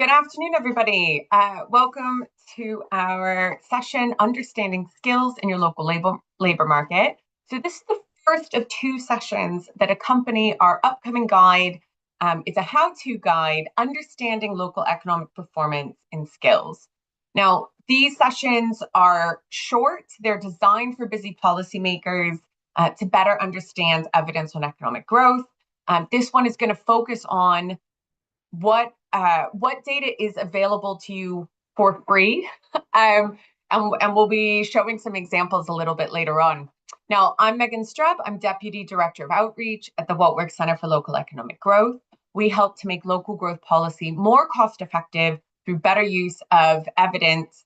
Good afternoon, everybody. Welcome to our session, Understanding Skills in Your Local Labor Market. So this is the first of two sessions that accompany our upcoming guide. It's a how-to guide, Understanding Local Economic Performance in Skills. Now, these sessions are short. They're designed for busy policymakers to better understand evidence on economic growth. This one is going to focus on what data is available to you for free, and we'll be showing some examples a little bit later on. Now, I'm Megan Strubb. I'm Deputy Director of Outreach at the Waltwerk Centre for Local Economic Growth. We help to make local growth policy more cost-effective through better use of evidence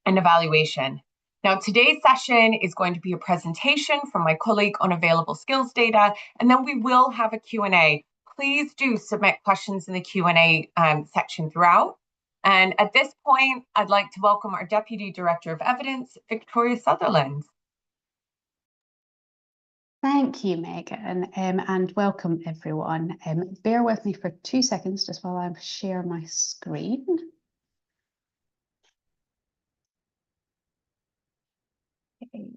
and evaluation. Now, today's session is going to be a presentation from my colleague on available skills data, and then we will have a Q&A. Please do submit questions in the Q&A section throughout. And at this point, I'd like to welcome our Deputy Director of Evidence, Victoria Sutherland. Thank you, Megan, and welcome everyone. Bear with me for 2 seconds just while I share my screen. Okay.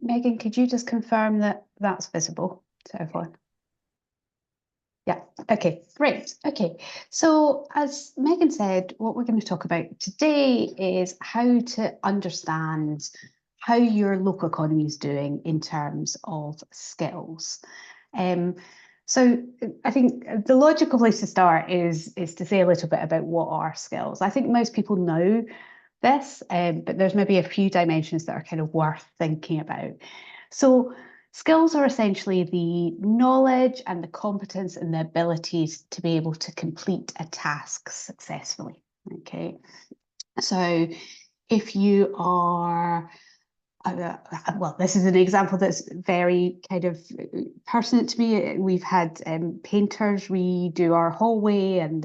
Megan, could you just confirm that that's visible to everyone? Yeah, okay, great. Okay, so as Megan said, what we're going to talk about today is how to understand how your local economy is doing in terms of skills. So I think the logical place to start is to say a little bit about what are skills. I think most people know this, but there's maybe a few dimensions that are kind of worth thinking about. So skills are essentially the knowledge and the competence and the abilities to be able to complete a task successfully. Okay, so if you are well, this is an example that's very kind of pertinent to me. We've had painters redo our hallway and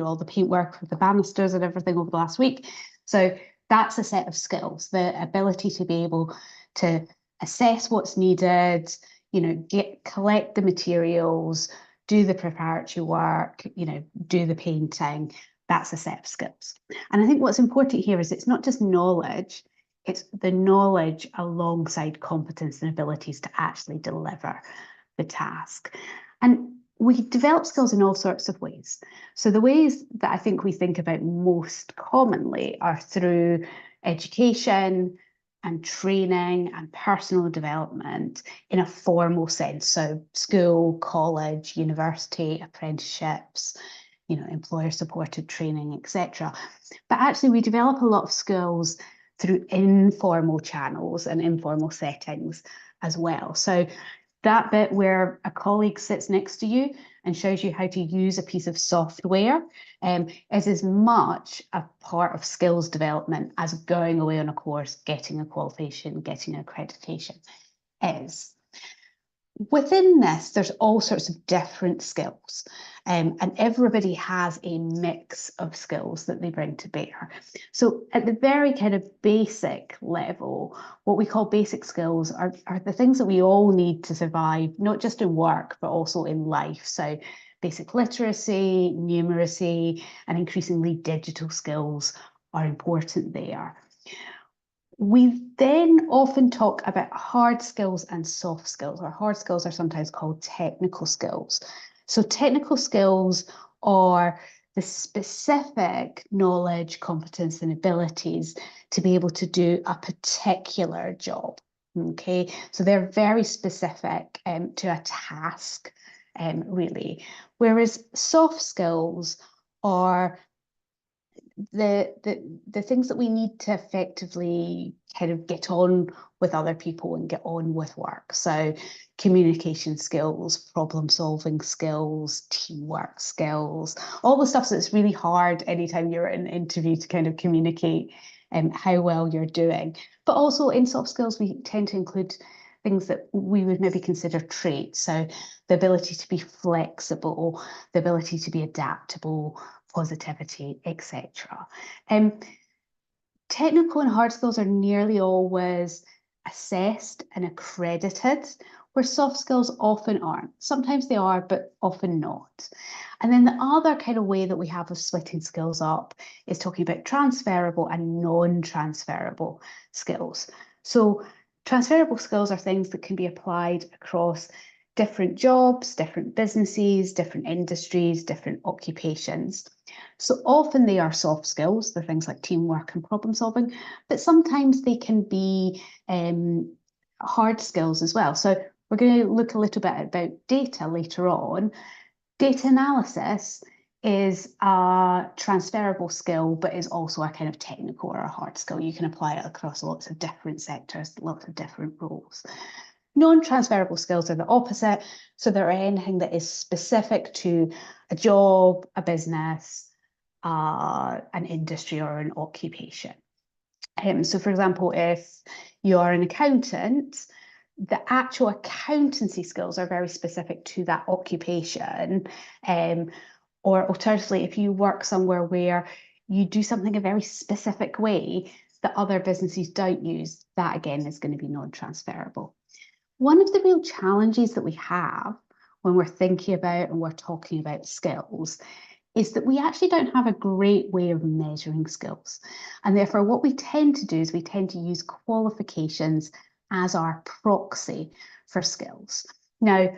all the paintwork with the banisters and everything over the last week. So that's a set of skills, the ability to be able to assess what's needed, collect the materials, do the preparatory work, do the painting. That's a set of skills. And I think what's important here is it's not just knowledge, it's the knowledge alongside competence and abilities to actually deliver the task. And we develop skills in all sorts of ways. So the ways that I think we think about most commonly are through education and training and personal development in a formal sense. So school, college, university, apprenticeships, employer-supported training, etc. But actually we develop a lot of skills through informal channels and informal settings as well. So that bit where a colleague sits next to you and shows you how to use a piece of software is as much a part of skills development as going away on a course, getting a qualification, getting accreditation is. Within this, there's all sorts of different skills, and everybody has a mix of skills that they bring to bear. So at the very kind of basic level, what we call basic skills are the things that we all need to survive, not just in work, but also in life. So basic literacy, numeracy, and increasingly digital skills are important there. We then often talk about hard skills and soft skills, or hard skills are sometimes called technical skills. So technical skills are the specific knowledge, competence, and abilities to be able to do a particular job. Okay, so they're very specific to a task, really. Whereas soft skills are the things that we need to effectively kind of get on with other people and get on with work. So communication skills, problem solving skills, teamwork skills, all the stuff that's really hard anytime you're in an interview to kind of communicate how well you're doing. But also in soft skills, we tend to include things that we would maybe consider traits. So the ability to be flexible, the ability to be adaptable, positivity, etc. Technical and hard skills are nearly always assessed and accredited, where soft skills often aren't. Sometimes they are, but often not. And then the other kind of way that we have of splitting skills up is talking about transferable and non-transferable skills. So transferable skills are things that can be applied across different jobs, different businesses, different industries, different occupations. So often they are soft skills, they're things like teamwork and problem solving, but sometimes they can be hard skills as well. So we're going to look a little bit about data later on. Data analysis is a transferable skill, but is also a kind of technical or a hard skill. You can apply it across lots of different sectors, lots of different roles. Non-transferable skills are the opposite. So they're anything that is specific to a job, a business, an industry or an occupation. So for example, if you are an accountant, the actual accountancy skills are very specific to that occupation. Or alternatively, if you work somewhere where you do something a very specific way that other businesses don't use, that again is going to be non-transferable. One of the real challenges that we have when we're thinking about and we're talking about skills is that we actually don't have a great way of measuring skills. And therefore, what we tend to do is we tend to use qualifications as our proxy for skills. Now,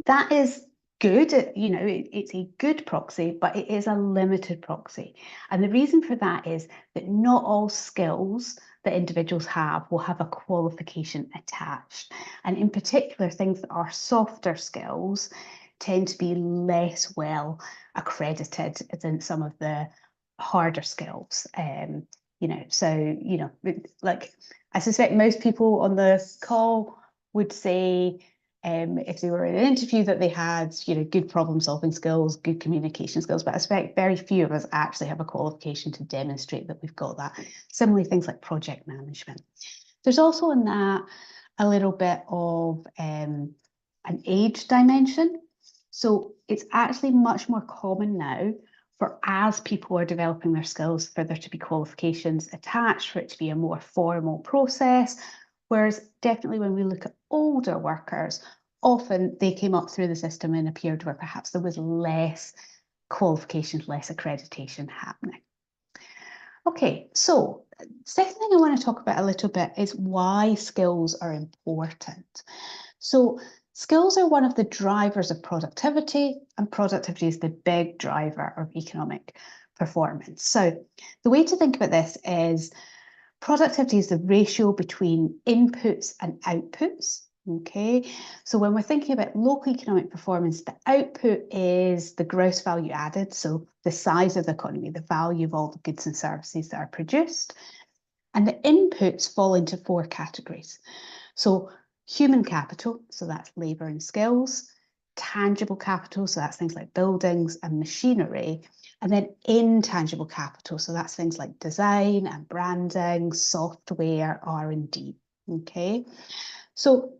that is good, it's a good proxy, but it is a limited proxy. And the reason for that is that not all skills that individuals have will have a qualification attached. And in particular, things that are softer skills tend to be less well accredited than some of the harder skills. Like I suspect most people on the call would say, if they were in an interview, that they had, good problem solving skills, good communication skills, but I suspect very few of us actually have a qualification to demonstrate that we've got that. Similarly, things like project management. There's also in that a little bit of an age dimension. So it's actually much more common now for, as people are developing their skills, for there to be qualifications attached, for it to be a more formal process. Whereas definitely when we look at older workers, often they came up through the system in a period where perhaps there was less qualifications, less accreditation happening. Okay, so second thing I want to talk about a little bit is why skills are important. So skills are one of the drivers of productivity, and productivity is the big driver of economic performance. So the way to think about this is productivity is the ratio between inputs and outputs. Okay, so when we're thinking about local economic performance, the output is the gross value added, so the size of the economy, the value of all the goods and services that are produced. And the inputs fall into four categories. So human capital, so that's labour and skills, tangible capital, so that's things like buildings and machinery, and then intangible capital, so that's things like design and branding, software, R&D. Okay, so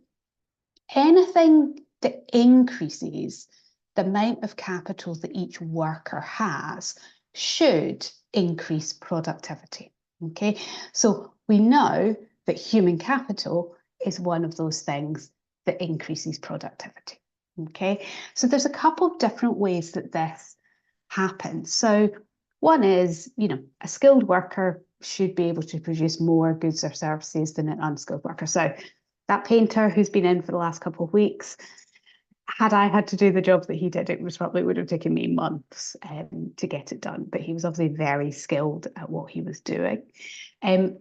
anything that increases the amount of capital that each worker has should increase productivity. Okay, so we know that human capital is one of those things that increases productivity. Okay, so there's a couple of different ways that this happens. So one is, a skilled worker should be able to produce more goods or services than an unskilled worker. So that painter who's been in for the last couple of weeks, had I had to do the job that he did, it would have taken me months to get it done. But he was obviously very skilled at what he was doing.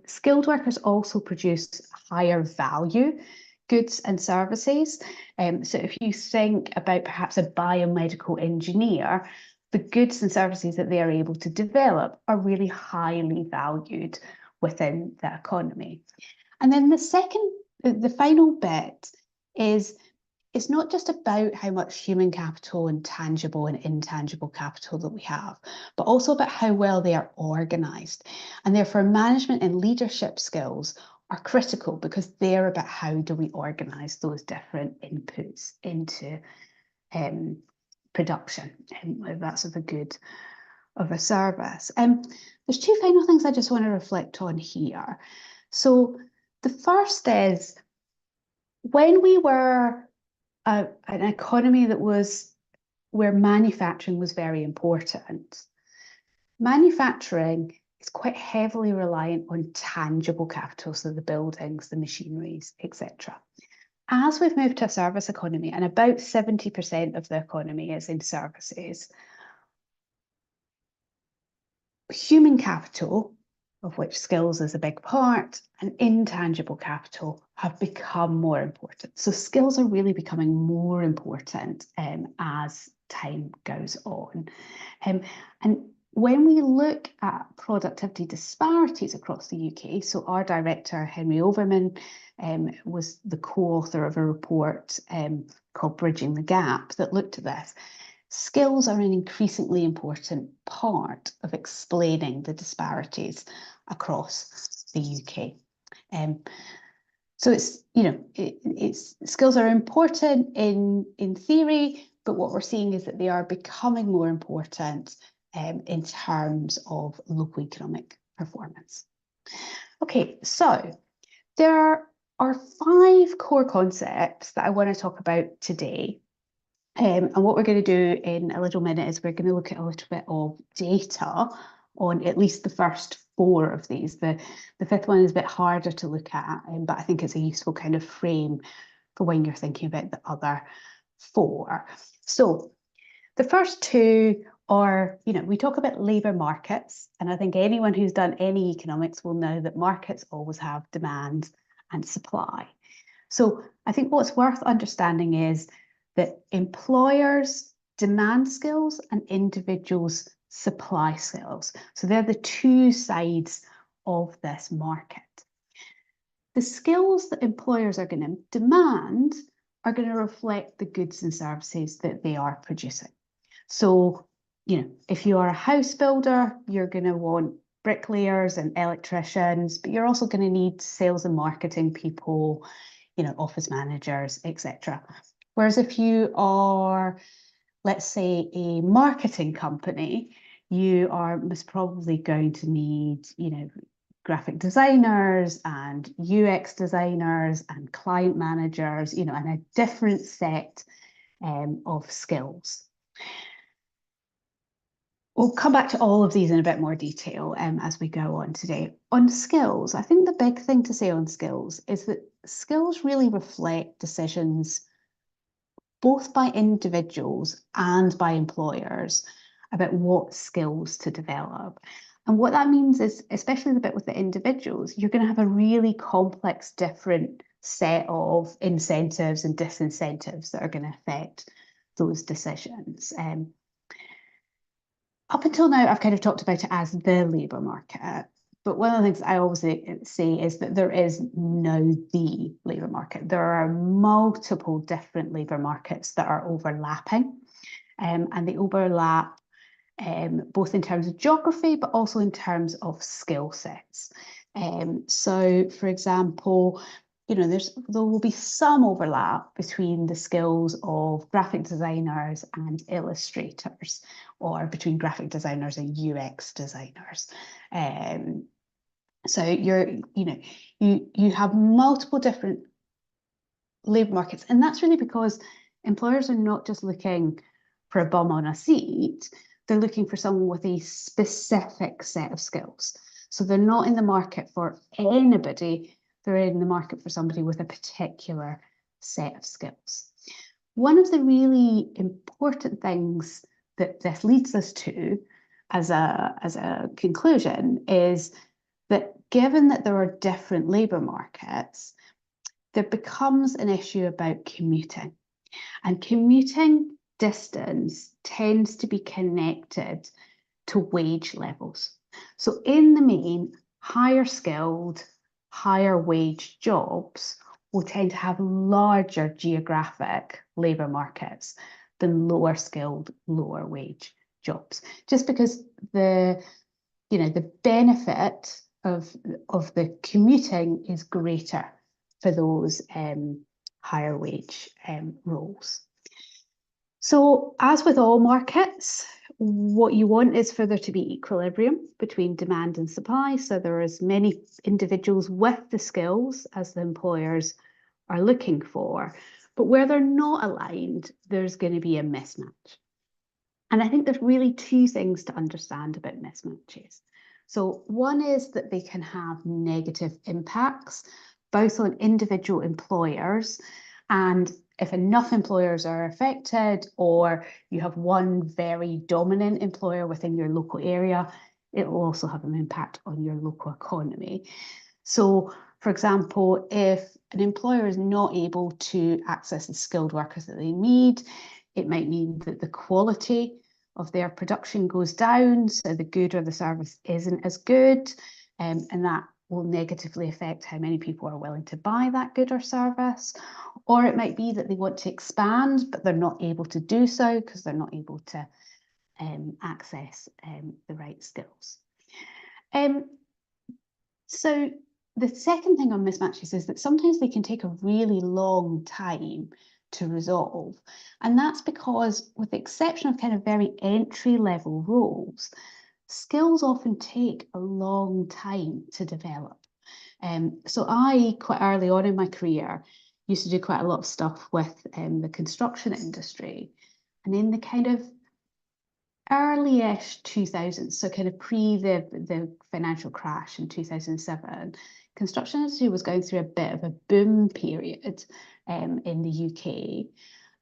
Skilled workers also produce higher value goods and services. So if you think about perhaps a biomedical engineer, the goods and services that they are able to develop are really highly valued within the economy. And then the final bit is, it's not just about how much human capital and tangible and intangible capital that we have, but also about how well they are organised. And therefore, management and leadership skills are critical because they're about how do we organise those different inputs into production, and that's of a good of a service. There's two final things I just want to reflect on here. So The first is when we were an economy that was where manufacturing was very important. Manufacturing is quite heavily reliant on tangible capital, so the buildings, the machineries, etc. As we've moved to a service economy, and about 70% of the economy is in services, human capital, of which skills is a big part, and intangible capital have become more important. So skills are really becoming more important as time goes on. And when we look at productivity disparities across the UK, so our director, Henry Overman, was the co-author of a report called Bridging the Gap that looked at this. Skills are an increasingly important part of explaining the disparities across the UK. So it's, skills are important in theory, but what we're seeing is that they are becoming more important in terms of local economic performance. Okay, so there are 5 core concepts that I want to talk about today. And what we're going to do in a little minute is we're going to look at a little bit of data on at least the first 4 of these. The 5th one is a bit harder to look at, but I think it's a useful kind of frame for when you're thinking about the other 4. So the first 2 are, we talk about labour markets, and I think anyone who's done any economics will know that markets always have demand and supply. So I think what's worth understanding is that employers demand skills and individuals supply skills. So they're the 2 sides of this market. The skills that employers are going to demand are going to reflect the goods and services that they are producing. So, if you are a house builder, you're going to want bricklayers and electricians, but you're also going to need sales and marketing people, office managers, etc. Whereas if you are, let's say, a marketing company, you are most probably going to need, graphic designers and UX designers and client managers, and a different set of skills. We'll come back to all of these in a bit more detail as we go on today. On skills, I think the big thing to say on skills is that skills really reflect decisions both by individuals and by employers about what skills to develop. And what that means is, especially the bit with the individuals, you're going to have a really complex, different set of incentives and disincentives that are going to affect those decisions. Up until now, I've kind of talked about it as the labour market. But one of the things I always say is that there is now the labour market. There are multiple different labour markets that are overlapping, and they overlap both in terms of geography, but also in terms of skill sets. So, for example, there will be some overlap between the skills of graphic designers and illustrators, or between graphic designers and UX designers. So you have multiple different labour markets, and that's really because employers are not just looking for a bum on a seat, they're looking for someone with a specific set of skills. So they're not in the market for anybody, they're in the market for somebody with a particular set of skills. One of the really important things that this leads us to as a conclusion is that given that there are different labour markets, there becomes an issue about commuting. And commuting distance tends to be connected to wage levels. So in the main, higher skilled, higher wage jobs will tend to have larger geographic labour markets than lower skilled, lower wage jobs. Just because the benefit of the commuting is greater for those higher wage roles. So as with all markets, what you want is for there to be equilibrium between demand and supply. So there are as many individuals with the skills as the employers are looking for. But where they're not aligned, there's going to be a mismatch. And I think there's really two things to understand about mismatches. So one is that they can have negative impacts, both on individual employers, and if enough employers are affected, or you have one very dominant employer within your local area, it will also have an impact on your local economy. So, for example, if an employer is not able to access the skilled workers that they need, it might mean that the quality of their production goes down, so the good or the service isn't as good, and that will negatively affect how many people are willing to buy that good or service. Or it might be that they want to expand, but they're not able to do so because they're not able to access the right skills. So the second thing on mismatches is that sometimes they can take a really long time to resolve. And that's because, with the exception of kind of very entry-level roles, skills often take a long time to develop. So I, quite early on in my career, used to do quite a lot of stuff with the construction industry. And in the kind of early-ish 2000s, so kind of pre the financial crash in 2007, construction industry was going through a bit of a boom period in the UK.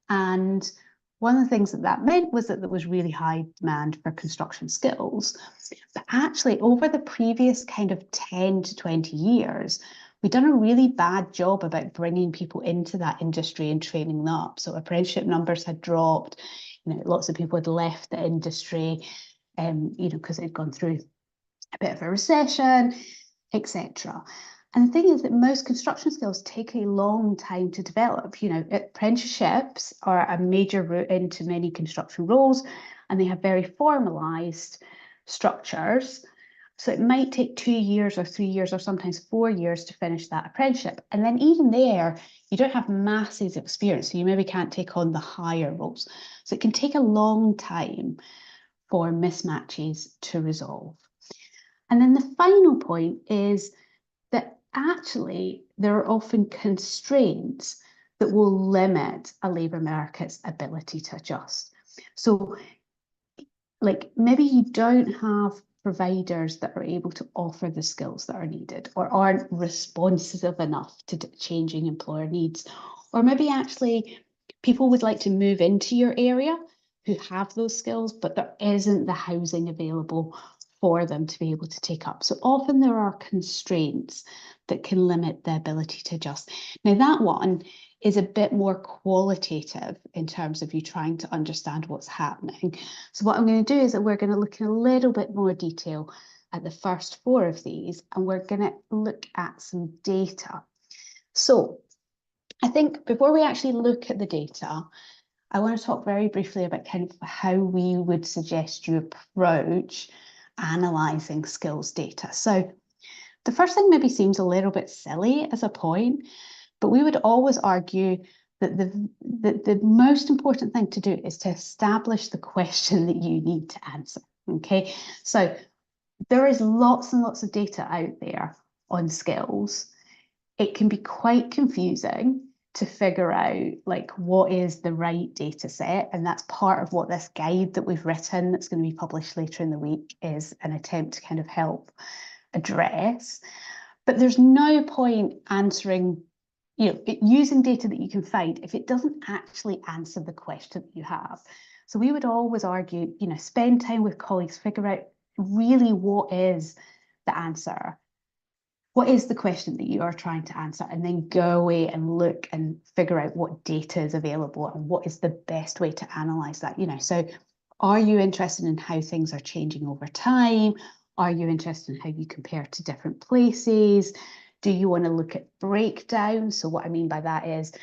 And one of the things that that meant was that there was really high demand for construction skills. But actually, over the previous kind of 10 to 20 years, we've done a really bad job about bringing people into that industry and training them up. So apprenticeship numbers had dropped. Lots of people had left the industry, because they'd gone through a bit of a recession, etc. And the thing is that most construction skills take a long time to develop. Apprenticeships are a major route into many construction roles, and they have very formalized structures. So it might take 2 years or 3 years or sometimes 4 years to finish that apprenticeship. And then even there, you don't have masses of experience, so you maybe can't take on the higher roles. So it can take a long time for mismatches to resolve. And then the final point is that actually there are often constraints that will limit a labour market's ability to adjust. So, like, maybe you don't have providers that are able to offer the skills that are needed, or aren't responsive enough to changing employer needs. Or maybe actually people would like to move into your area who have those skills, but there isn't the housing available for them to be able to take up. So often there are constraints that can limit the ability to adjust. Now, that one is a bit more qualitative in terms of you trying to understand what's happening. So what I'm going to do is that we're going to look in a little bit more detail at the first 4 of these, and we're going to look at some data. So I think before we actually look at the data, I want to talk very briefly about kind of how we would suggest you approach analysing skills data. So the first thing maybe seems a little bit silly as a point, but we would always argue that the most important thing to do is to establish the question that you need to answer, okay? So there is lots and lots of data out there on skills. It can be quite confusing to figure out, like, what is the right data set, and that's part of what this guide that we've written that's going to be published later in the week is an attempt to kind of help address. But there's no point answering, using data that you can find if it doesn't actually answer the question that you have. So we would always argue, spend time with colleagues, figure out really what is the answer. What is the question that you are trying to answer? And then go away and look and figure out what data is available and what is the best way to analyze that. So are you interested in how things are changing over time? Are you interested in how you compare to different places? Do you want to look at breakdown? So what I mean by that is,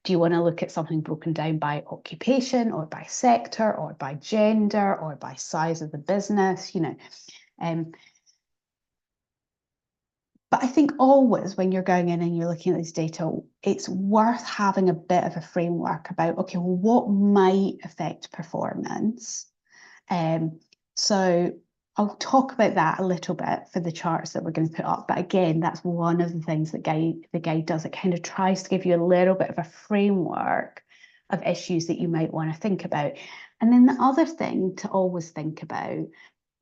do you want to look at something broken down by occupation or by sector or by gender or by size of the business? But I think always when you're going in and you're looking at this data, it's worth having a bit of a framework about, okay, well, what might affect performance? So I'll talk about that a little bit for the charts that we're going to put up. But again, that's one of the things that the guide does. It kind of tries to give you a little bit of a framework of issues that you might want to think about. And then the other thing to always think about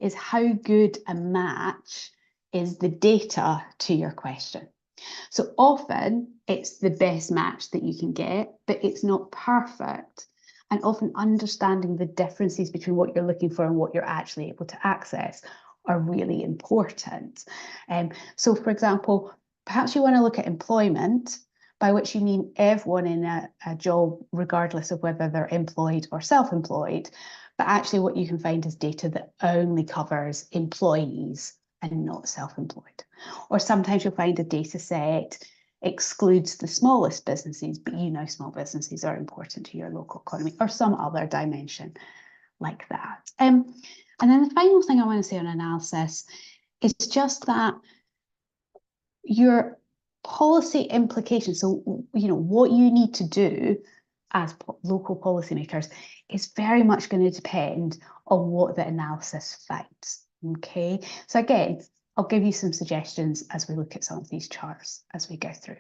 is how good a match is the data to your question. So often it's the best match that you can get, but it's not perfect. And often understanding the differences between what you're looking for and what you're actually able to access are really important. So for example, perhaps you want to look at employment, by which you mean everyone in a job, regardless of whether they're employed or self-employed. But actually what you can find is data that only covers employees and not self-employed. Or sometimes you'll find a data set excludes the smallest businesses, but you know small businesses are important to your local economy, or some other dimension like that. And then the final thing I want to say on analysis is just that your policy implications, so what you need to do as local policymakers is very much going to depend on what the analysis finds. Okay, so again, I'll give you some suggestions as we look at some of these charts as we go through.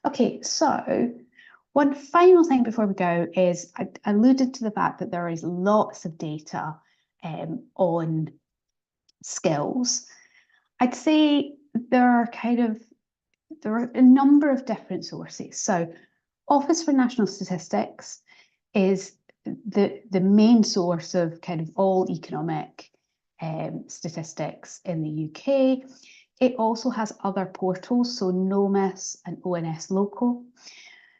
Okay, so one final thing before we go is I alluded to the fact that there is lots of data on skills. I'd say there are a number of different sources. So Office for National Statistics is the main source of kind of all economic statistics in the UK. It also has other portals, so NOMIS and ONS Local.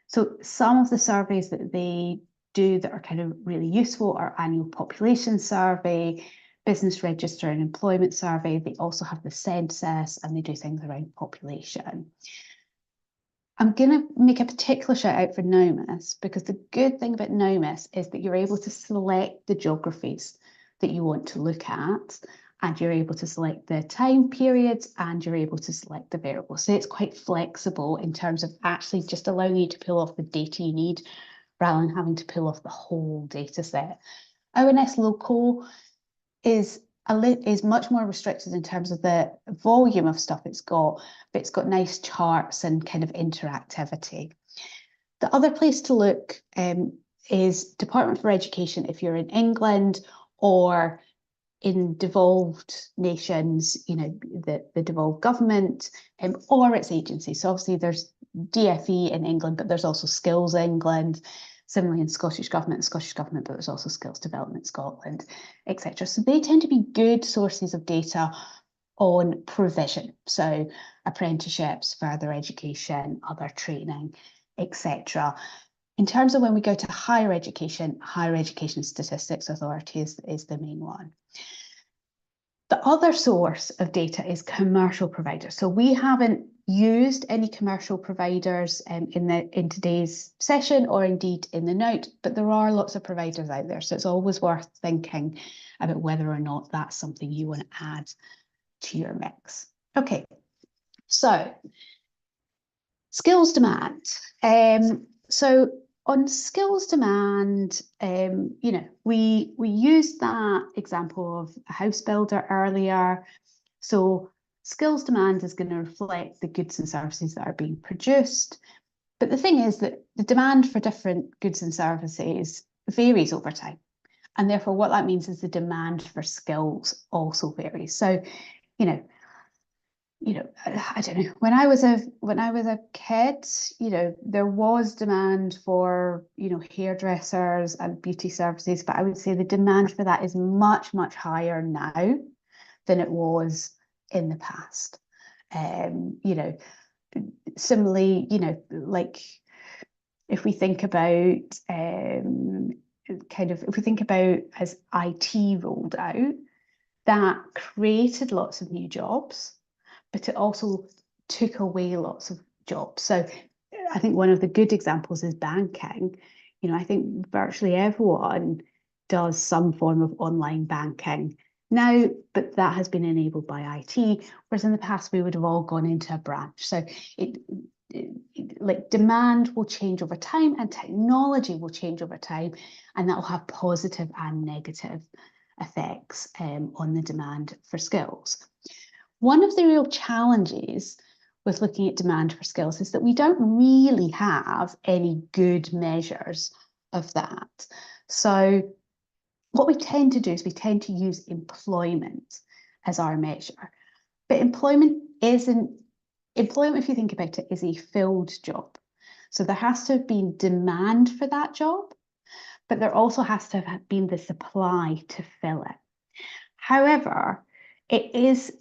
So some of the surveys that they do that are kind of really useful are annual population survey, business register and employment survey. They also have the census and they do things around population. I'm going to make a particular shout out for NOMIS because the good thing about NOMIS is that you're able to select the geographies that you want to look at, and you're able to select the time periods, and you're able to select the variables. So it's quite flexible in terms of actually just allowing you to pull off the data you need rather than having to pull off the whole data set. ONS Local is much more restricted in terms of the volume of stuff it's got, but it's got nice charts and kind of interactivity. The other place to look is Department for Education if you're in England, or in devolved nations, the devolved government, or its agencies. So obviously there's DFE in England, but there's also Skills England. Similarly in Scottish Government, but there's also Skills Development Scotland, etc. So they tend to be good sources of data on provision. So apprenticeships, further education, other training, etc. In terms of when we go to higher education Statistics Authority is the main one. The other source of data is commercial providers. So we haven't used any commercial providers in today's session, or indeed in the note, but there are lots of providers out there. So it's always worth thinking about whether or not that's something you want to add to your mix. Okay, so skills demand. So on skills demand, we used that example of a house builder earlier. So skills demand is going to reflect the goods and services that are being produced. But the thing is that the demand for different goods and services varies over time. And therefore, what that means is the demand for skills also varies. So, I don't know, when I was a kid, there was demand for, hairdressers and beauty services, but I would say the demand for that is much, much higher now than it was in the past. Similarly, like if we think about as IT rolled out, that created lots of new jobs, but it also took away lots of jobs. So I think one of the good examples is banking. I think virtually everyone does some form of online banking now, but that has been enabled by IT, whereas in the past we would have all gone into a branch. So like demand will change over time and technology will change over time, and that will have positive and negative effects on the demand for skills. One of the real challenges with looking at demand for skills is that we don't really have any good measures of that. So what we tend to do is we tend to use employment as our measure. But employment, if you think about it, is a filled job. So there has to have been demand for that job, but there also has to have been the supply to fill it. However, it is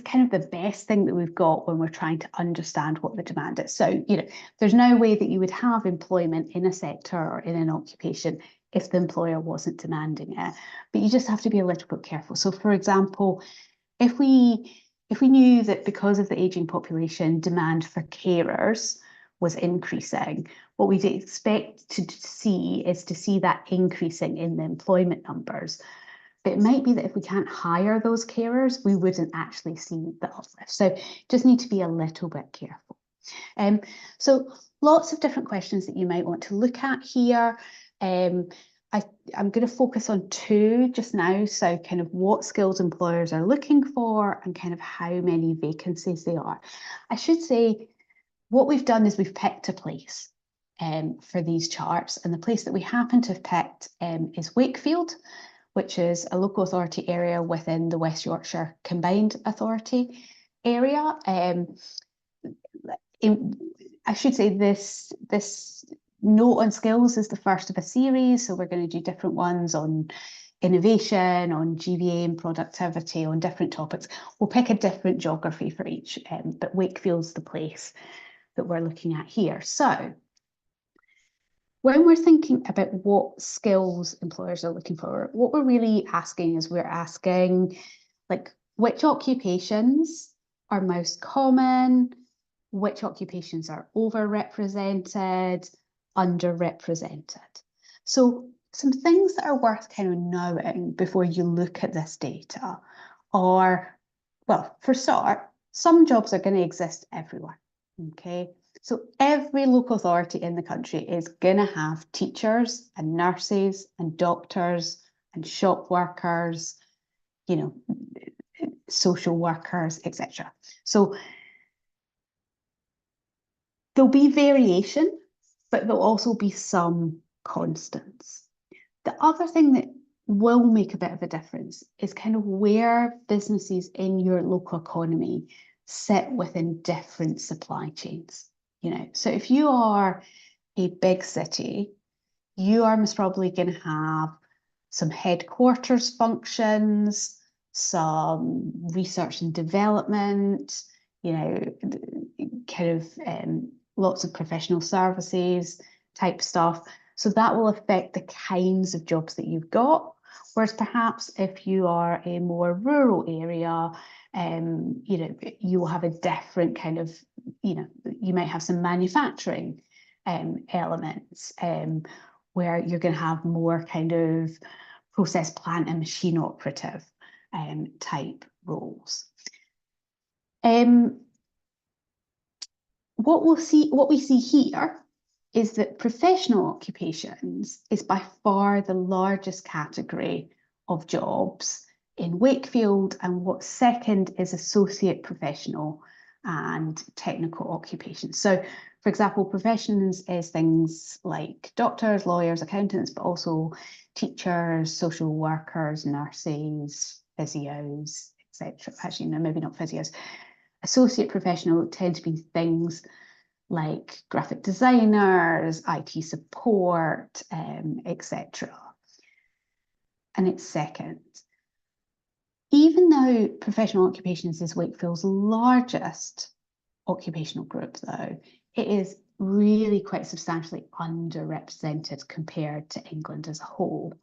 kind of the best thing that we've got when we're trying to understand what the demand is. So, there's no way that you would have employment in a sector or in an occupation if the employer wasn't demanding it. But you just have to be a little bit careful. So, for example, if we knew that because of the aging population, demand for carers was increasing, what we'd expect to see is to see that increasing in the employment numbers. But it might be that if we can't hire those carers, we wouldn't actually see the uplift. So just need to be a little bit careful. So lots of different questions that you might want to look at here. I'm going to focus on two just now. So kind of what skills employers are looking for and kind of how many vacancies there are. I should say what we've done is we've picked a place for these charts. And the place that we happen to have picked is Wakefield, which is a local authority area within the West Yorkshire Combined Authority area. I should say this note on skills is the first of a series, so we're going to do different ones on innovation, on GVA and productivity, on different topics. We'll pick a different geography for each, but Wakefield's the place that we're looking at here. So when we're thinking about what skills employers are looking for, what we're really asking is we're asking, like, which occupations are most common, which occupations are overrepresented, underrepresented. So some things that are worth kind of knowing before you look at this data are, well, for start, some jobs are going to exist everywhere, okay? So every local authority in the country is going to have teachers and nurses and doctors and shop workers, social workers, etc. So there'll be variation, but there'll also be some constants. The other thing that will make a bit of a difference is kind of where businesses in your local economy sit within different supply chains. So if you are a big city, you are most probably going to have some headquarters functions, some research and development, kind of lots of professional services type stuff. So that will affect the kinds of jobs that you've got. Whereas perhaps if you are a more rural area, you will have a different kind of, you might have some manufacturing elements where you're going to have more kind of process plant and machine operative type roles. What we see here is that professional occupations is by far the largest category of jobs in Wakefield, and what's second is associate professional and technical occupations. So, for example, professions is things like doctors, lawyers, accountants, but also teachers, social workers, nurses, physios, etc. Actually, no, maybe not physios. Associate professional tend to be things like graphic designers, IT support, etc. And it's second. Even though professional occupations is Wakefield's largest occupational group, though, it is really quite substantially underrepresented compared to England as a whole.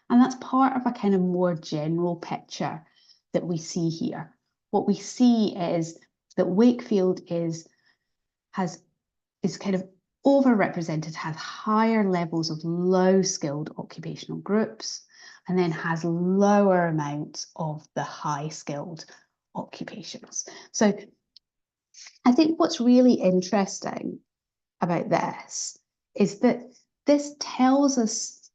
And that's part of a kind of more general picture that we see here. What we see is that Wakefield is kind of overrepresented, has higher levels of low-skilled occupational groups, and then has lower amounts of the high skilled occupations. So I think what's really interesting about this is that this tells us,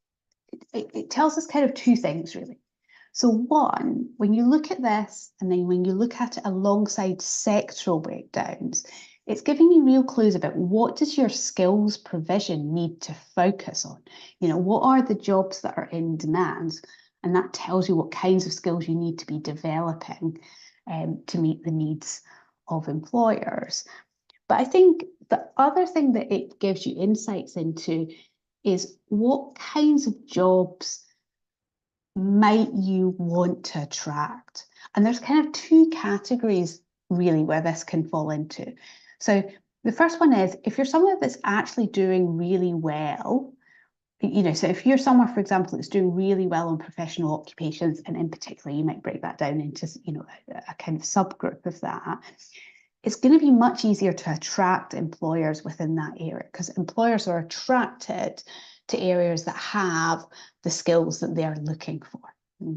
it tells us kind of two things really. So one, when you look at this and then when you look at it alongside sectoral breakdowns, it's giving you real clues about what does your skills provision need to focus on? You know, what are the jobs that are in demand? And that tells you what kinds of skills you need to be developing to meet the needs of employers. But I think the other thing that it gives you insights into is what kinds of jobs might you want to attract? And there's kind of two categories really where this can fall into. So the first one is if you're someone that's actually doing really well, you know, so if you're somewhere, for example, that's doing really well on professional occupations, and in particular, you might break that down into, you know, a kind of subgroup of that, it's going to be much easier to attract employers within that area because employers are attracted to areas that have the skills that they're looking for.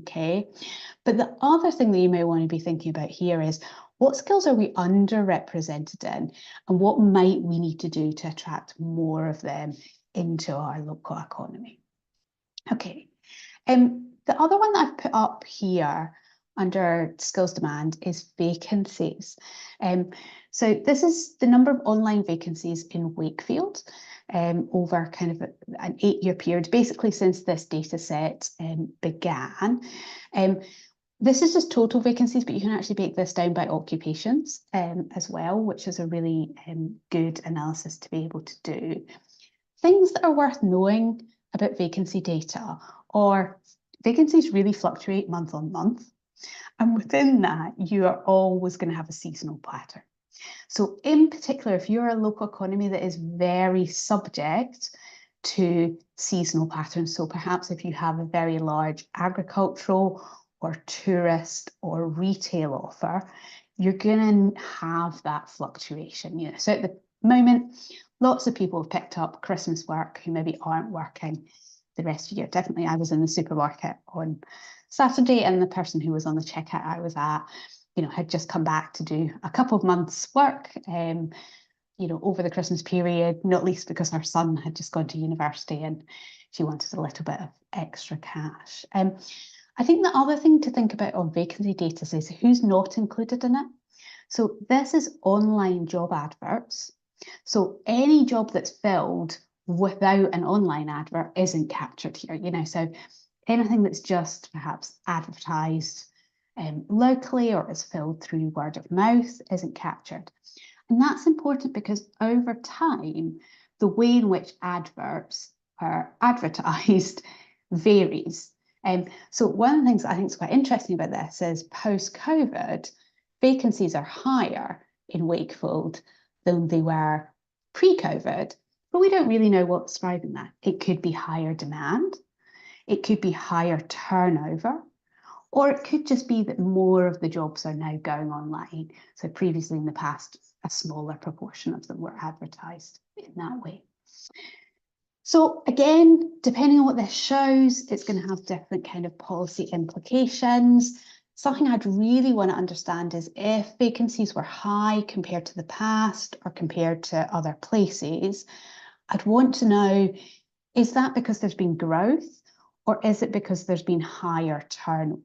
Okay. But the other thing that you may want to be thinking about here is what skills are we underrepresented in and what might we need to do to attract more of them into our local economy? Okay. The other one that I've put up here under skills demand is vacancies. So this is the number of online vacancies in Wakefield over kind of an 8-year period, basically since this data set began. This is just total vacancies, but you can actually break this down by occupations as well, which is a really good analysis to be able to do. Things that are worth knowing about vacancy data are vacancies really fluctuate month on month. And within that, you are always going to have a seasonal pattern. So in particular, if you're a local economy that is very subject to seasonal patterns, so perhaps if you have a very large agricultural or tourist or retail offer, you're going to have that fluctuation. You know, so at the moment, lots of people have picked up Christmas work who maybe aren't working the rest of the year. Definitely, I was in the supermarket on Saturday, and the person who was on the checkout I was at, you know, had just come back to do a couple of months' work, you know, over the Christmas period, not least because her son had just gone to university and she wanted a little bit of extra cash. I think the other thing to think about on vacancy data is who's not included in it. So this is online job adverts. So any job that's filled without an online advert isn't captured here, you know, so anything that's just perhaps advertised locally or is filled through word of mouth isn't captured. And that's important because over time, the way in which adverts are advertised varies. So one of the things I think is quite interesting about this is post-COVID, vacancies are higher in Wakefield than they were pre-COVID, but we don't really know what's driving that. It could be higher demand, it could be higher turnover, or it could just be that more of the jobs are now going online. So previously in the past, a smaller proportion of them were advertised in that way. So again, depending on what this shows, it's going to have different kind of policy implications. Something I'd really want to understand is if vacancies were high compared to the past or compared to other places, I'd want to know, is that because there's been growth or is it because there's been higher turnover?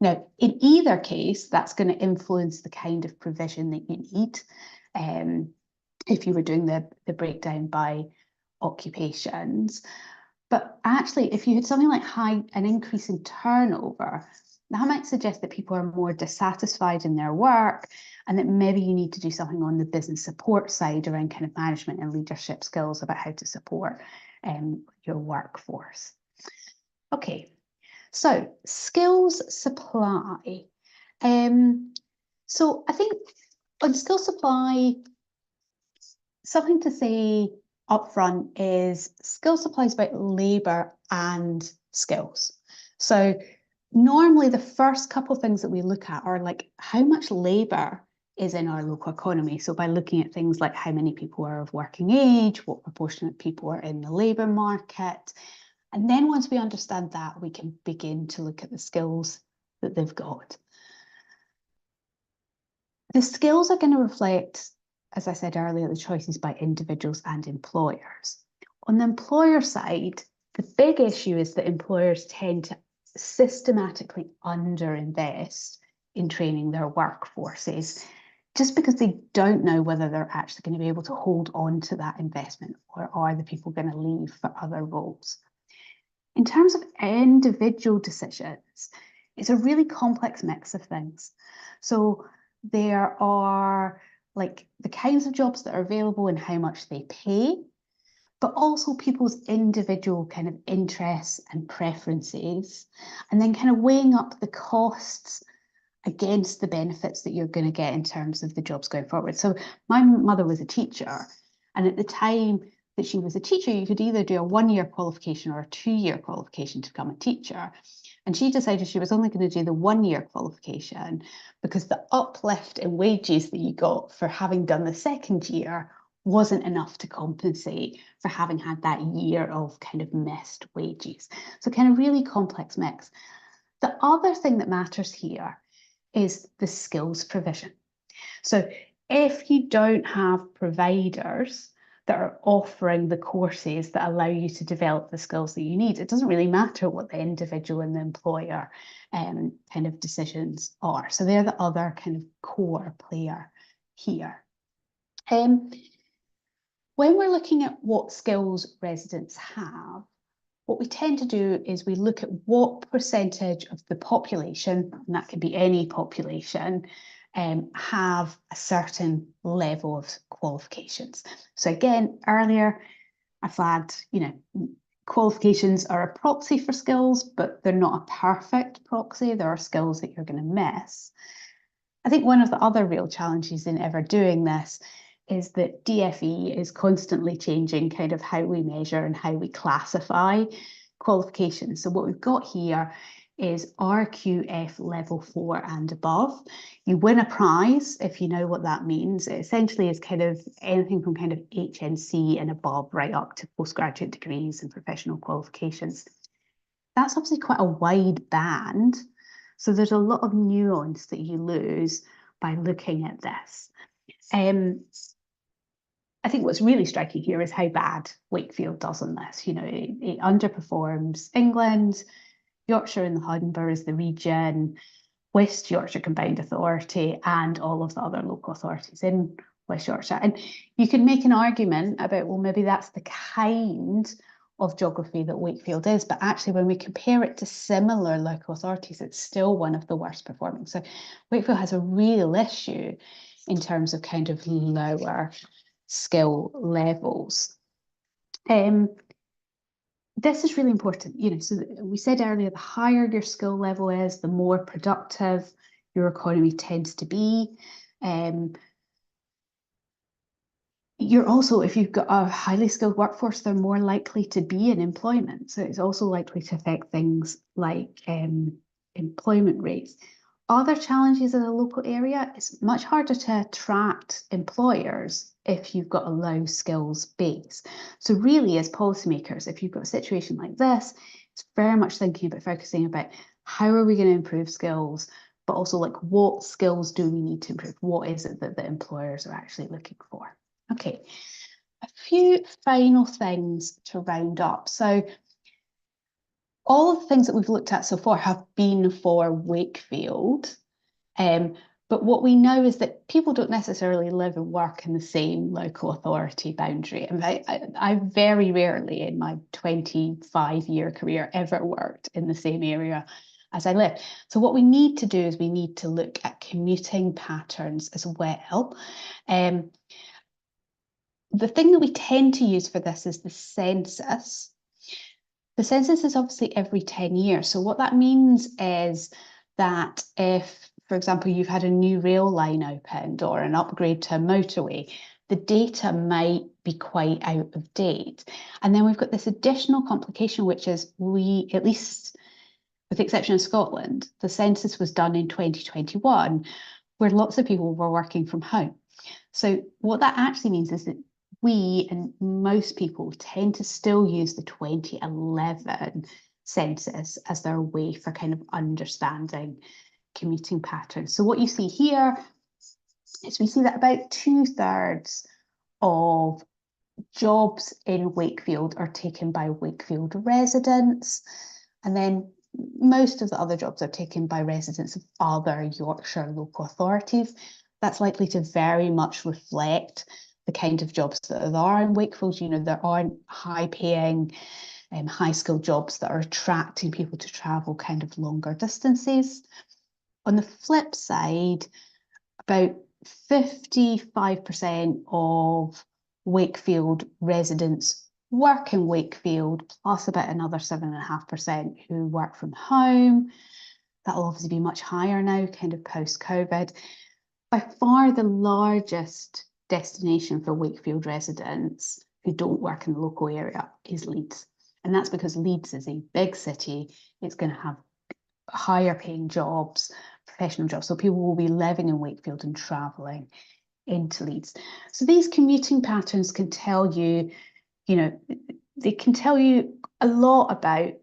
Now, in either case, that's going to influence the kind of provision that you need if you were doing the breakdown by occupations. But actually, if you had something like an increase in turnover, that might suggest that people are more dissatisfied in their work and that maybe you need to do something on the business support side around kind of management and leadership skills about how to support your workforce. Okay, so skills supply. So I think on skills supply, something to say upfront is skill supply is about labour and skills. So normally the first couple of things that we look at are like how much labour is in our local economy. So by looking at things like how many people are of working age, what proportion of people are in the labour market, And then once we understand that, we can begin to look at the skills that they've got. The skills are going to reflect, as I said earlier, the choices by individuals and employers. On the employer side, the big issue is that employers tend to systematically underinvest in training their workforces, just because they don't know whether they're actually going to be able to hold on to that investment, or are the people going to leave for other roles. In terms of individual decisions, it's a really complex mix of things. So there are like the kinds of jobs that are available and how much they pay, but also people's individual kind of interests and preferences, and then kind of weighing up the costs against the benefits that you're going to get in terms of the jobs going forward. So my mother was a teacher, and at the time that she was a teacher, you could either do a 1-year qualification or a 2-year qualification to become a teacher. And she decided she was only going to do the 1-year qualification because the uplift in wages that you got for having done the 2nd year wasn't enough to compensate for having had that year of kind of missed wages. So kind of really complex mix. The other thing that matters here is the skills provision. So if you don't have providers that are offering the courses that allow you to develop the skills that you need, it doesn't really matter what the individual and the employer kind of decisions are. So they're the other kind of core player here. When we're looking at what skills residents have, what we tend to do is we look at what percentage of the population, and that could be any population, have a certain level of qualifications. So again, earlier I flagged, qualifications are a proxy for skills, but they're not a perfect proxy. There are skills that you're going to miss. I think one of the other real challenges in ever doing this is that DFE is constantly changing kind of how we measure and how we classify qualifications. So what we've got here is RQF level 4 and above. You win a prize if you know what that means. It essentially is kind of anything from kind of HNC and above right up to postgraduate degrees and professional qualifications. That's obviously quite a wide band. So there's a lot of nuance that you lose by looking at this. I think what's really striking here is how bad Wakefield does on this. It underperforms England, Yorkshire and the Howden boroughs, the region, West Yorkshire Combined Authority, and all of the other local authorities in West Yorkshire. And you can make an argument about, well, maybe that's the kind of geography that Wakefield is, but actually when we compare it to similar local authorities, it's still one of the worst performing. So Wakefield has a real issue in terms of kind of lower skill levels. This is really important, so we said earlier, the higher your skill level is, the more productive your economy tends to be. You're also, if you've got a highly skilled workforce, they're more likely to be in employment. So it's also likely to affect things like employment rates. Other challenges in a local area, it's much harder to attract employers if you've got a low skills base. So really, as policymakers, if you've got a situation like this, it's very much thinking about focusing about how are we going to improve skills, but also like what skills do we need to improve? What is it that the employers are actually looking for? Okay, a few final things to round up. So all of the things that we've looked at so far have been for Wakefield. But what we know is that people don't necessarily live and work in the same local authority boundary. And I very rarely in my 25-year career ever worked in the same area as I live. So what we need to do is we need to look at commuting patterns as well. The thing that we tend to use for this is the census. The census is obviously every 10 years. So what that means is that if, for example, you've had a new rail line opened or an upgrade to a motorway, the data might be quite out of date. And then we've got this additional complication, which is we, at least with the exception of Scotland, the census was done in 2021, where lots of people were working from home. So what that actually means is that we and most people tend to still use the 2011 census as their way for kind of understanding commuting patterns. So what you see here is we see that about 2/3 of jobs in Wakefield are taken by Wakefield residents, and then most of the other jobs are taken by residents of other Yorkshire local authorities. That's likely to very much reflect the kind of jobs that there are in Wakefield. You know, there aren't high-paying, high-skilled jobs that are attracting people to travel kind of longer distances. On the flip side, about 55% of Wakefield residents work in Wakefield, plus about another 7.5% who work from home. That'll obviously be much higher now, kind of post-COVID. By far the largest destination for Wakefield residents who don't work in the local area is Leeds. And that's because Leeds is a big city. It's going to have higher paying jobs, professional jobs. So people will be living in Wakefield and travelling into Leeds. So these commuting patterns can tell you, they can tell you a lot about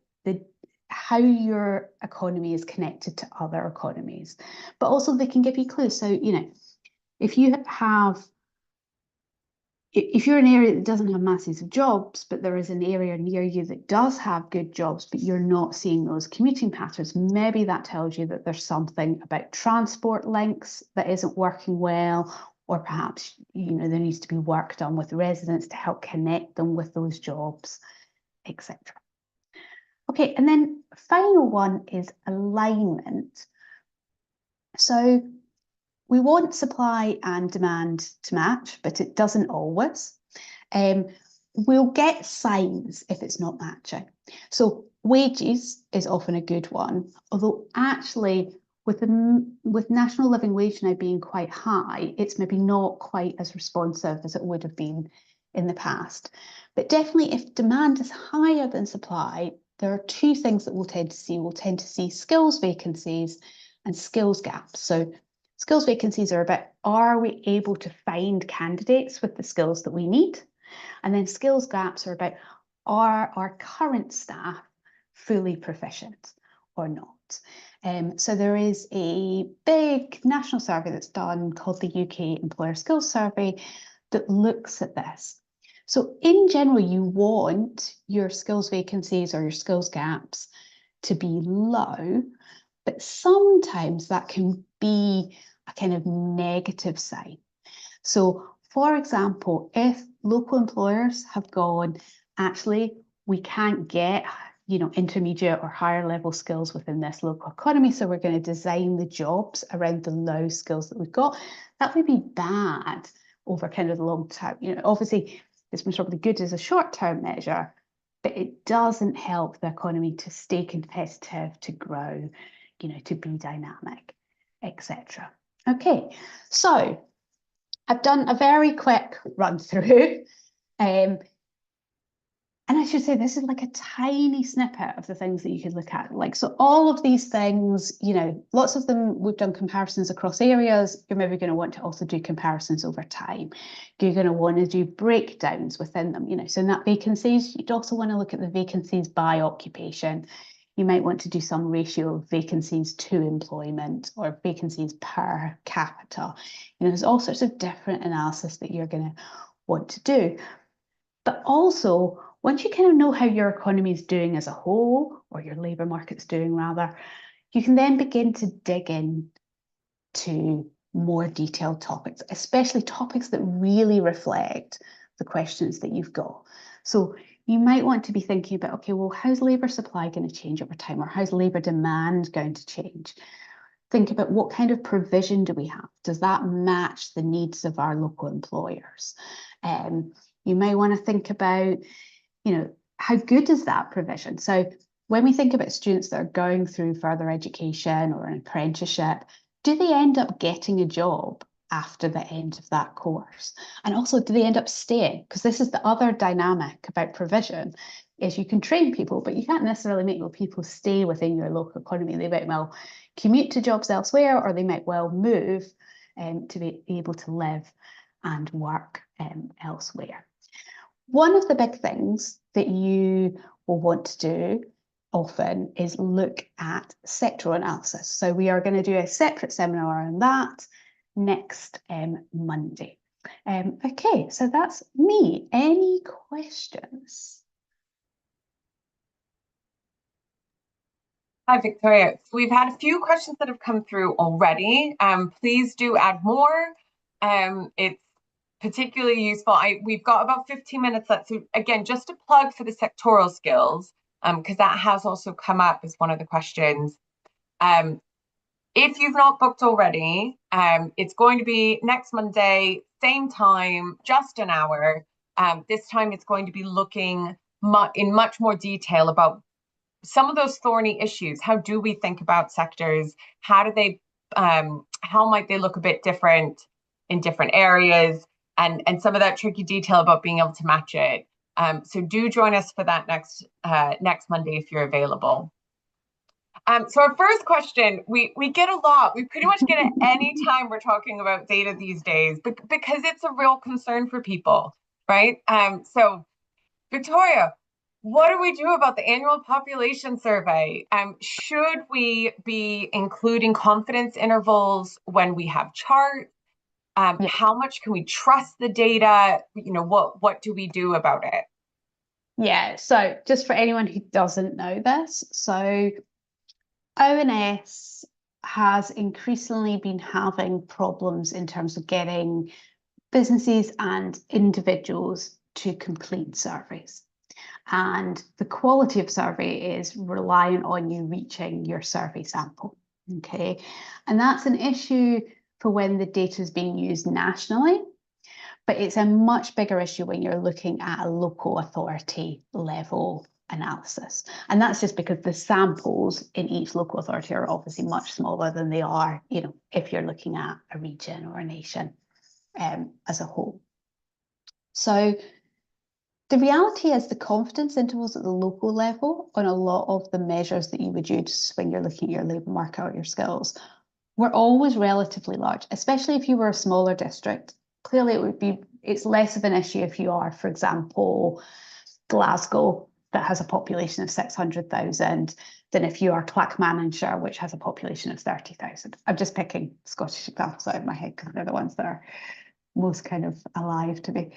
how your economy is connected to other economies, but also they can give you clues. So, if you're in an area that doesn't have masses of jobs, but there is an area near you that does have good jobs, but you're not seeing those commuting patterns, maybe that tells you that there's something about transport links that isn't working well, or perhaps, there needs to be work done with residents to help connect them with those jobs, etc. Okay, and then final one is alignment. So we want supply and demand to match, but it doesn't always. We'll get signs if it's not matching. So wages is often a good one, although actually with national living wage now being quite high, it's maybe not quite as responsive as it would have been in the past. But definitely if demand is higher than supply, there are two things that we'll tend to see. We'll tend to see skills vacancies and skills gaps. So skills vacancies are about, are we able to find candidates with the skills that we need? And then skills gaps are about, are our current staff fully proficient or not? So there is a big national survey that's done called the UK Employer Skills Survey that looks at this. So in general, you want your skills vacancies or your skills gaps to be low, but sometimes that can be a kind of negative sign. So for example, if local employers have gone, actually, we can't get, intermediate or higher level skills within this local economy, so we're going to design the jobs around the low skills that we've got, that would be bad over kind of the long term. Obviously, this was probably good as a short-term measure, but it doesn't help the economy to stay competitive, to grow, to be dynamic, etc. Okay, so I've done a very quick run through. And I should say this is like a tiny snippet of the things that you could look at. So all of these things, lots of them, we've done comparisons across areas. You're maybe going to want to also do comparisons over time. You're going to want to do breakdowns within them, So in that vacancies, you'd also want to look at the vacancies by occupation. You might want to do some ratio of vacancies to employment or vacancies per capita. There's all sorts of different analysis that you're going to want to do. But also, once you kind of know how your economy is doing as a whole, or your labour market's doing rather, you can then begin to dig in to more detailed topics, especially topics that really reflect the questions that you've got. So you might want to be thinking about, okay, well, how's labour supply going to change over time, or how's labour demand going to change? Think about what kind of provision do we have? Does that match the needs of our local employers? You may want to think about, how good is that provision? So when we think about students that are going through further education or an apprenticeship, do they end up getting a job after the end of that course? And also, do they end up staying? Because this is the other dynamic about provision, is you can train people, but you can't necessarily make people stay within your local economy. They might well commute to jobs elsewhere, or they might well move to be able to live and work elsewhere. One of the big things that you will want to do often is look at sectoral analysis. So we are going to do a separate seminar on that next Monday. Okay, so that's me. Any questions? Hi, Victoria. So we've had a few questions that have come through already. Please do add more. It's particularly useful. We've got about 15 minutes left. So again, just a plug for the sectoral skills, because that has also come up as one of the questions. If you've not booked already, it's going to be next Monday, same time, just an hour. This time it's going to be looking in much more detail about some of those thorny issues. How do we think about sectors? How might they look a bit different in different areas? And some of that tricky detail about being able to match it. So do join us for that next Monday if you're available. So our first question, we get a lot. We pretty much get it any time we're talking about data these days, because it's a real concern for people, right? So Victoria, what do we do about the annual population survey? Should we be including confidence intervals when we have charts? How much can we trust the data? What do we do about it? Yeah, so just for anyone who doesn't know this, so ONS has increasingly been having problems in terms of getting businesses and individuals to complete surveys. And the quality of survey is reliant on you reaching your survey sample, okay? And that's an issue for when the data is being used nationally, but it's a much bigger issue when you're looking at a local authority level analysis. And that's just because the samples in each local authority are obviously much smaller than they are, if you're looking at a region or a nation as a whole. So the reality is the confidence intervals at the local level on a lot of the measures that you would use when you're looking at your labour market or your skills were always relatively large, especially if you were a smaller district. Clearly, it's less of an issue if you are, for example, Glasgow, that has a population of 600,000, than if you are Clackmannanshire, which has a population of 30,000. I'm just picking Scottish examples out of my head because they're the ones that are most kind of alive to me.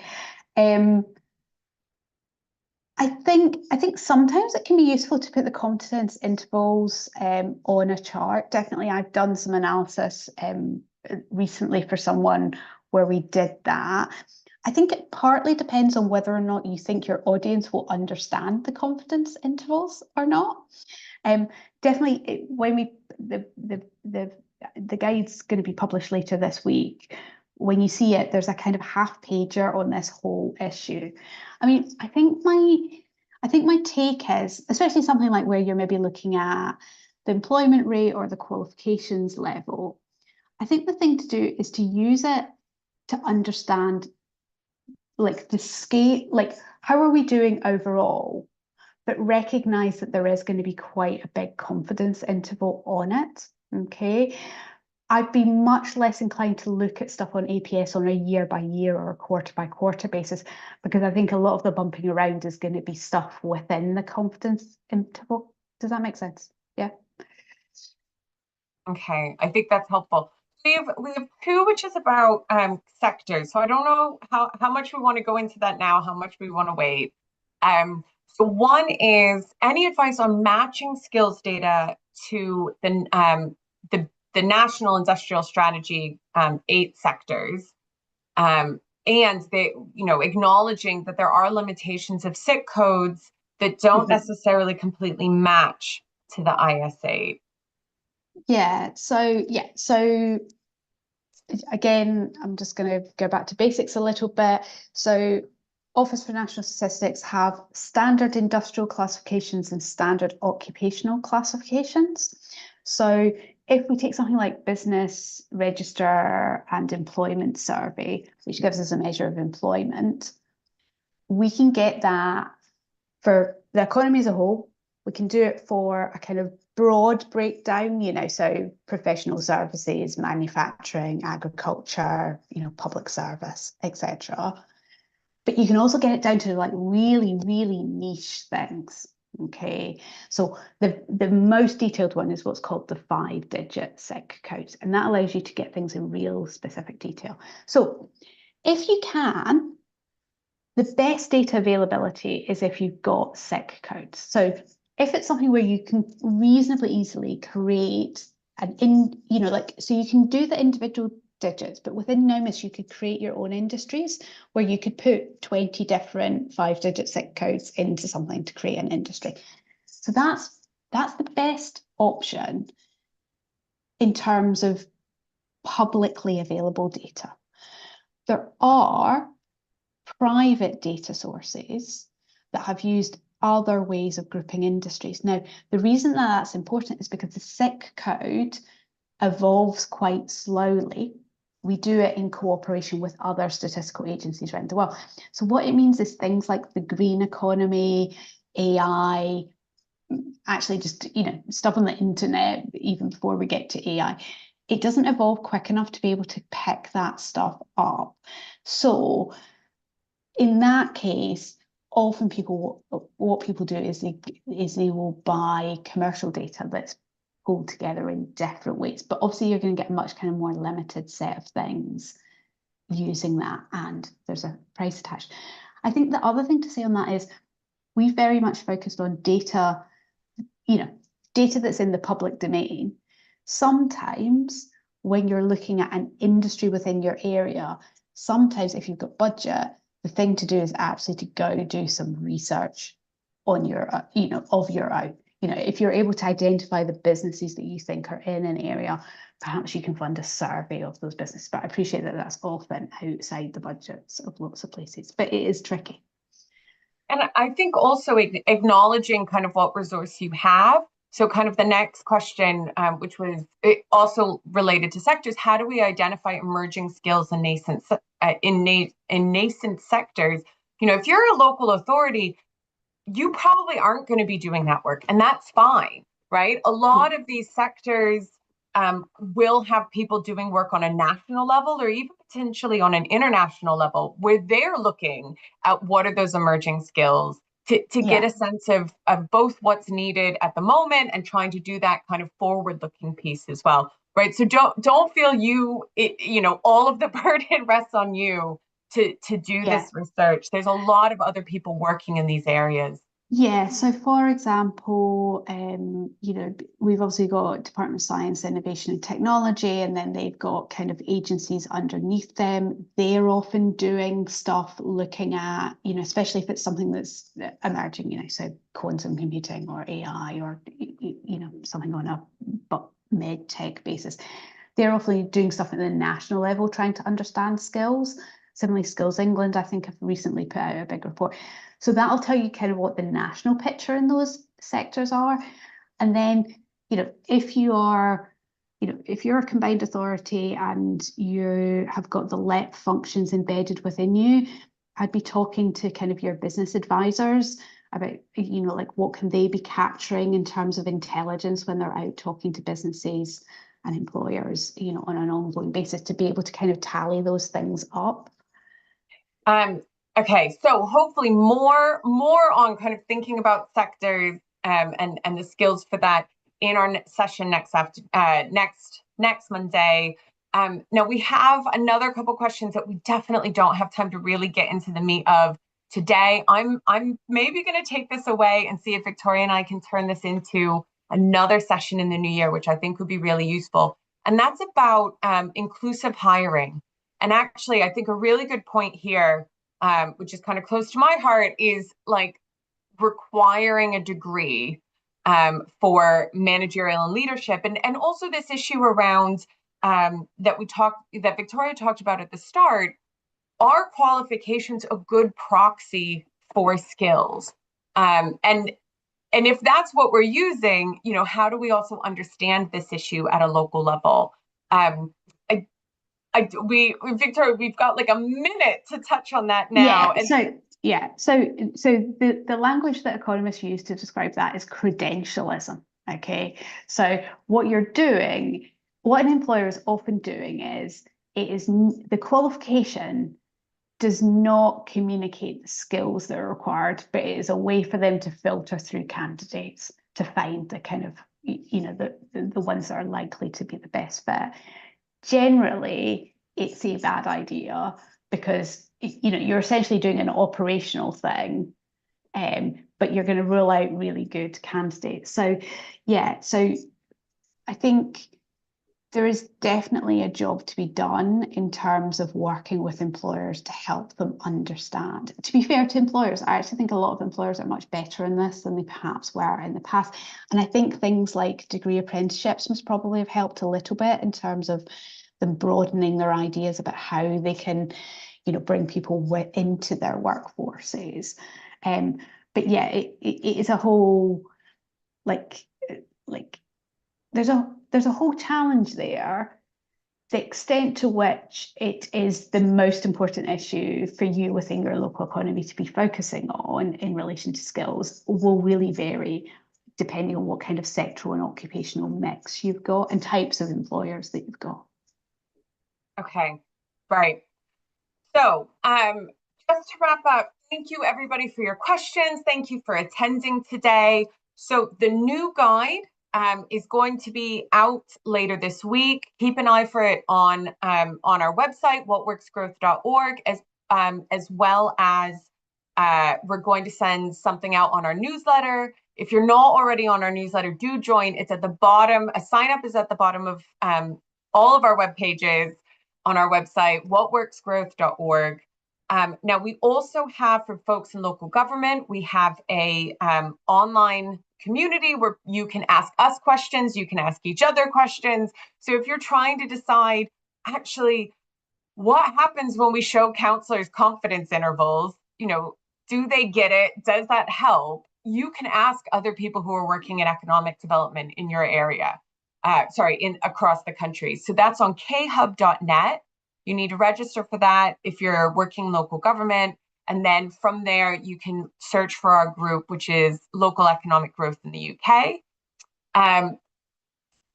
I think sometimes it can be useful to put the confidence intervals on a chart. Definitely, I've done some analysis recently for someone where we did that. I think it partly depends on whether or not you think your audience will understand the confidence intervals or not. Definitely, when the guide's going to be published later this week, when you see it, there's a kind of half pager on this whole issue. I mean, I think my take is, especially something like where you're maybe looking at the employment rate or the qualifications level, I think the thing to do is to use it to understand like the scale, like how are we doing overall, but recognize that there is going to be quite a big confidence interval on it. Okay. I'd be much less inclined to look at stuff on APS on a year by year or a quarter by quarter basis, because I think a lot of the bumping around is going to be stuff within the confidence interval. Does that make sense? Yeah. Okay, I think that's helpful. We have two, which is about sectors. So I don't know how much we want to go into that now, how much we want to wait. So one is any advice on matching skills data to the National Industrial Strategy 8 sectors, and they acknowledging that there are limitations of SIC codes that don't necessarily completely match to the IS8. Yeah. So again, I'm just going to go back to basics a little bit. So Office for National Statistics have standard industrial classifications and standard occupational classifications. So if we take something like business register and employment survey, which gives us a measure of employment, we can get that for the economy as a whole. We can do it for a kind of broad breakdown, so professional services, manufacturing, agriculture, public service, etc. But you can also get it down to like really, really niche things. Okay, so the most detailed one is what's called the 5-digit SIC code, and that allows you to get things in real specific detail. So if you can, the best data availability is if you've got SIC codes. So if it's something where you can reasonably easily create so you can do the individual digits, but within NOMIS, you could create your own industries where you could put 20 different 5-digit SIC codes into something to create an industry. So that's the best option in terms of publicly available data. There are private data sources that have used other ways of grouping industries. Now, the reason that that's important is because the SIC code evolves quite slowly. We do it in cooperation with other statistical agencies around the world. So what it means is things like the green economy, AI, actually just, stuff on the internet, even before we get to AI, it doesn't evolve quick enough to be able to pick that stuff up. So in that case, often what people do is they will buy commercial data that's pulled together in different ways. But obviously you're going to get a much kind of more limited set of things using that, and there's a price attached. I think the other thing to say on that is we've very much focused on data, data that's in the public domain. Sometimes when you're looking at an industry within your area, sometimes if you've got budget, the thing to do is actually to go do some research on your, of your own. If you're able to identify the businesses that you think are in an area, perhaps you can fund a survey of those businesses. But I appreciate that that's often outside the budgets of lots of places, but it is tricky. And I think also acknowledging kind of what resource you have. So kind of the next question, which was also related to sectors, how do we identify emerging skills in nascent sectors? If you're a local authority, you probably aren't going to be doing that work, and that's fine, right? A lot of these sectors will have people doing work on a national level or even potentially on an international level where they're looking at what are those emerging skills to get a sense of both what's needed at the moment and trying to do that kind of forward-looking piece as well, right? So don't feel all of the burden rests on you to do this research. There's a lot of other people working in these areas. Yeah, so for example, we've obviously got Department of Science, Innovation and Technology, and then they've got kind of agencies underneath them. They're often doing stuff looking at, especially if it's something that's emerging, so quantum computing or AI or, something on a med tech basis. They're often doing stuff at the national level, trying to understand skills. Similarly, Skills England, I think, have recently put out a big report. So that'll tell you kind of what the national picture in those sectors are. And then, if you're a combined authority and you have got the LEP functions embedded within you, I'd be talking to kind of your business advisors about, like what can they be capturing in terms of intelligence when they're out talking to businesses and employers, on an ongoing basis to be able to kind of tally those things up. Okay, so hopefully more on kind of thinking about sectors and the skills for that in our session next Monday. Now we have another couple questions that we definitely don't have time to really get into the meat of today. I'm maybe going to take this away and see if Victoria and I can turn this into another session in the new year, which I think would be really useful. And that's about inclusive hiring. And actually, I think a really good point here, which is kind of close to my heart, is like requiring a degree for managerial and leadership. And also this issue around that Victoria talked about at the start, are qualifications a good proxy for skills? And if that's what we're using, how do we also understand this issue at a local level? Victoria, we've got like a minute to touch on that now. So the language that economists use to describe that is credentialism. Okay, so what an employer is often doing is the qualification does not communicate the skills that are required, but it is a way for them to filter through candidates to find the kind of, the ones that are likely to be the best fit. Generally, it's a bad idea because, you're essentially doing an operational thing, but you're going to rule out really good candidates. So, yeah, so I think there is definitely a job to be done in terms of working with employers to help them understand. To be fair to employers, I actually think a lot of employers are much better in this than they perhaps were in the past. And I think things like degree apprenticeships must probably have helped a little bit in terms of them broadening their ideas about how they can, bring people into their workforces. But yeah, it is a whole, like there's a whole challenge there. The extent to which it is the most important issue for you within your local economy to be focusing on in relation to skills will really vary depending on what kind of sectoral and occupational mix you've got and types of employers that you've got. Okay, right. So just to wrap up, thank you everybody for your questions. Thank you for attending today. So the new guide is going to be out later this week. Keep an eye for it on our website, whatworksgrowth.org, as well as we're going to send something out on our newsletter. If you're not already on our newsletter, do join. It's at the bottom. A sign up is at the bottom of all of our web pages on our website, whatworksgrowth.org. Now, we also have, for folks in local government, we have a online community where you can ask us questions, you can ask each other questions. So if you're trying to decide, actually, what happens when we show counselors confidence intervals, do they get it? Does that help? You can ask other people who are working in economic development in your area. Across the country. So that's on khub.net. You need to register for that if you're working local government. And then from there, you can search for our group, which is Local Economic Growth in the UK.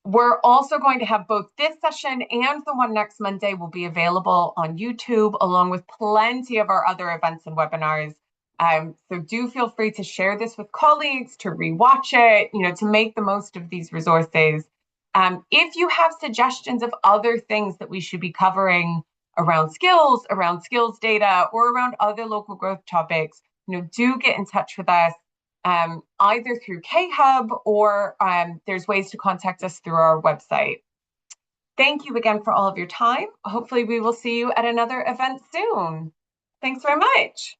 We're also going to have both this session and the one next Monday will be available on YouTube, along with plenty of our other events and webinars. So do feel free to share this with colleagues, to rewatch it, to make the most of these resources. If you have suggestions of other things that we should be covering around skills data, or around other local growth topics, do get in touch with us, either through KHub or there's ways to contact us through our website. Thank you again for all of your time. Hopefully we will see you at another event soon. Thanks very much.